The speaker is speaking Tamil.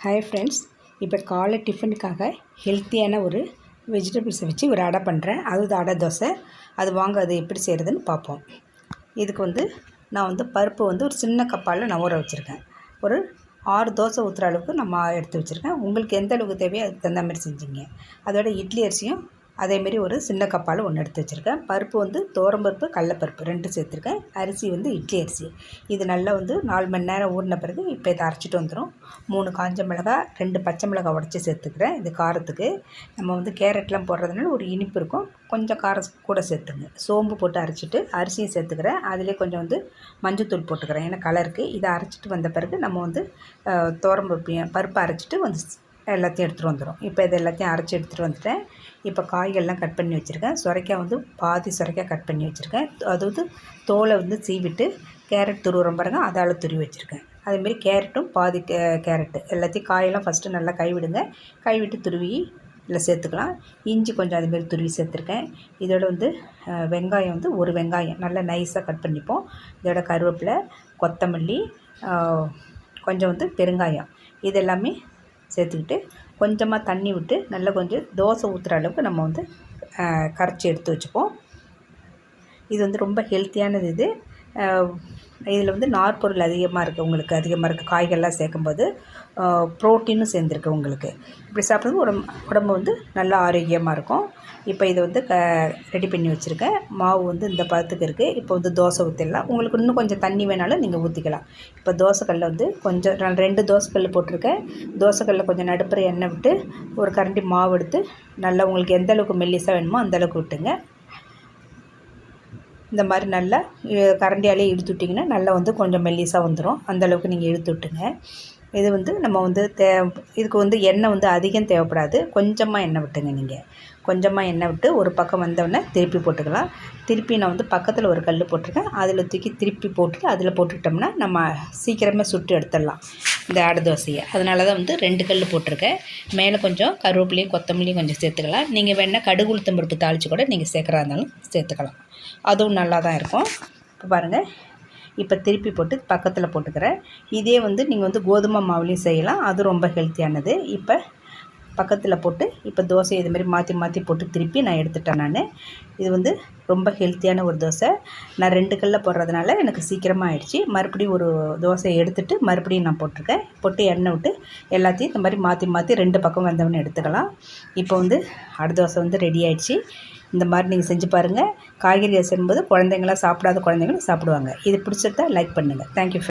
ஹாய் ஃப்ரெண்ட்ஸ், இப்போ காலை டிஃபனுக்காக ஹெல்த்தியான ஒரு வெஜிடபிள்ஸை வச்சு ஒரு அடை பண்ணுறேன். அதுதான் அடை தோசை. அது எப்படி செய்கிறதுன்னு பார்ப்போம். இதுக்கு நான் பருப்பு ஒரு சின்ன கப்பால் நான் ஊற வச்சுருக்கேன். ஒரு 6 தோசை ஊற்றுற அளவுக்கு நான் எடுத்து வச்சுருக்கேன். உங்களுக்கு எந்த அளவுக்கு தேவையோ அதுக்கு தகுந்த மாதிரி செஞ்சுங்க. அதோட இட்லி அரிசியும் அதேமாரி ஒரு சின்ன கப்பால் ஒன்று எடுத்து வச்சுருக்கேன். பருப்பு துவரம்பருப்பு, கடலப்பருப்பு 2 சேர்த்துருக்கேன். அரிசி இட்லி அரிசி. இது நல்லா 4 மணி நேரம் ஊறின பிறகு இப்போ இதை அரைச்சிட்டு வந்துடும். 3 காஞ்ச மிளகாய், 2 பச்சை மிளகாய் உடச்சி சேர்த்துக்கிறேன். இது காரத்துக்கு. நம்ம கேரட்லாம் போடுறதுனால ஒரு இனிப்பு இருக்கும், கொஞ்சம் காரம் கூட சேர்த்துங்க. சோம்பு போட்டு அரைச்சிட்டு அரிசியும் சேர்த்துக்கிறேன். அதிலே கொஞ்சம் மஞ்சத்தூள் போட்டுக்கிறேன், ஏன்னா கலருக்கு. இதை அரைச்சிட்டு வந்த பிறகு நம்ம பருப்பை அரைச்சிட்டு எல்லாத்தையும் எடுத்துகிட்டு வந்துடும். இப்போ இது எல்லாத்தையும் அரைச்சி எடுத்துகிட்டு வந்துட்டேன். இப்போ காய்கள்லாம் கட் பண்ணி வச்சுருக்கேன். சுரைக்காய் பாதி சுரைக்காய் கட் பண்ணி வச்சுருக்கேன். தோலை சீவிட்டு கேரட் துருவுறம் பாருங்க, அதால் துருவி வச்சுருக்கேன். அதேமாரி கேரட்டும் பாதி கேரட்டு எல்லாத்தையும் காயெல்லாம் ஃபஸ்ட்டு நல்லா கைவிடுங்க. கைவிட்டு துருவி இல்லை சேர்த்துக்கலாம். இஞ்சி கொஞ்சம் அதுமாரி துருவி சேர்த்துருக்கேன். இதோட வெங்காயம் ஒரு வெங்காயம் நல்லா நைஸாக கட் பண்ணிப்போம். இதோட கருவேப்பிலை, கொத்தமல்லி, கொஞ்சம் பெருங்காயம் இதெல்லாமே சேர்த்துக்கிட்டு கொஞ்சமாக தண்ணி விட்டு நல்லா கொஞ்சம் தோசை ஊற்றுற அளவுக்கு நம்ம கரைச்சி எடுத்து வச்சுப்போம். இது ரொம்ப ஹெல்த்தியானது. இதில் நார்ப்பொருள் அதிகமாக இருக்குது. காய்கள்லாம் சேர்க்கும்போது ப்ரோட்டீனும் சேர்ந்துருக்கு உங்களுக்கு. இப்படி சாப்பிட்றது உடம்பு நல்லா ஆரோக்கியமாக இருக்கும். இப்போ இதை ரெடி பண்ணி வச்சுருக்கேன். மாவு இந்த பதத்துக்கு இருக்குது. இப்போ தோசை ஊற்றிடலாம். உங்களுக்கு இன்னும் கொஞ்சம் தண்ணி வேணாலும் நீங்கள் ஊற்றிக்கலாம். இப்போ தோசைக்கல்லில் கொஞ்சம் நான் 2 தோசைக்கல் போட்டிருக்கேன். தோசைக்கல்லில் கொஞ்சம் நடுப்புற எண்ணெய் விட்டு ஒரு கரண்டி மாவு எடுத்து நல்லா உங்களுக்கு எந்த அளவுக்கு மெல்லிசாக வேணுமோ அந்தளவுக்கு விட்டுங்க. இந்த மாதிரி நல்லா கரண்டியாலே இழுத்து விட்டிங்கன்னா நல்லா கொஞ்சம் மெல்லிசாக வந்துடும். அந்தளவுக்கு நீங்கள் இழுத்து விட்டுங்க. இது நம்ம இதுக்கு எண்ணெய் அதிகம் தேவைப்படாது. கொஞ்சமாக எண்ணெய் விட்டுங்க. நீங்கள் கொஞ்சமாக எண்ணெய் விட்டு ஒரு பக்கம் வந்தோடனே திருப்பி போட்டுக்கலாம். திருப்பி நான் பக்கத்தில் ஒரு கல் போட்டிருக்கேன். அதில் தூக்கி திருப்பி போட்டுட்டு அதில் போட்டுக்கிட்டோம்னா நம்ம சீக்கிரமே சுட்டு எடுத்துடலாம் இந்த அடை தோசையை. அதனால தான் 2 கல் போட்டிருக்கேன். மேலே கொஞ்சம் கருவேப்பிலையும் கொத்தமல்லியும் கொஞ்சம் சேர்த்துக்கலாம். நீங்கள் வேணால் கடுகு உளுத்தம் பருப்பு தாளித்து கூட நீங்கள் சேர்க்குறா இருந்தாலும் சேர்த்துக்கலாம். அதுவும் நல்லா தான் இருக்கும். இப்போ பாருங்கள், இப்போ திருப்பி போட்டு பக்கத்தில் போட்டுக்கிறேன். இதே நீங்கள் கோதுமை மாவுலேயும் செய்யலாம். அது ரொம்ப ஹெல்த்தியானது. இப்போ பக்கத்தில் போட்டு இப்போ தோசை இதுமாரி மாற்றி மாற்றி போட்டு திருப்பி நான் எடுத்துட்டேன். இது ரொம்ப ஹெல்த்தியான ஒரு தோசை. நான் 2 கல்லில் போடுறதுனால எனக்கு சீக்கிரமாக ஆயிடுச்சு. மறுபடியும் ஒரு தோசையை எடுத்துகிட்டு மறுபடியும் நான் போட்டிருக்கேன். போட்டு எண்ணெய் விட்டு எல்லாத்தையும் இந்த மாதிரி மாற்றி மாற்றி 2 பக்கம் வந்தவொடனே எடுத்துக்கலாம். இப்போ அடை தோசை ரெடி ஆகிடுச்சு. இந்த மாதிரி நீங்கள் செஞ்சு பாருங்கள். காய்கறி செய்யும்போது குழந்தைங்களாம் சாப்பிடாத குழந்தைங்களும் சாப்பிடுவாங்க. இது பிடிச்சிருந்தா லைக் பண்ணுங்கள். தேங்க்யூ.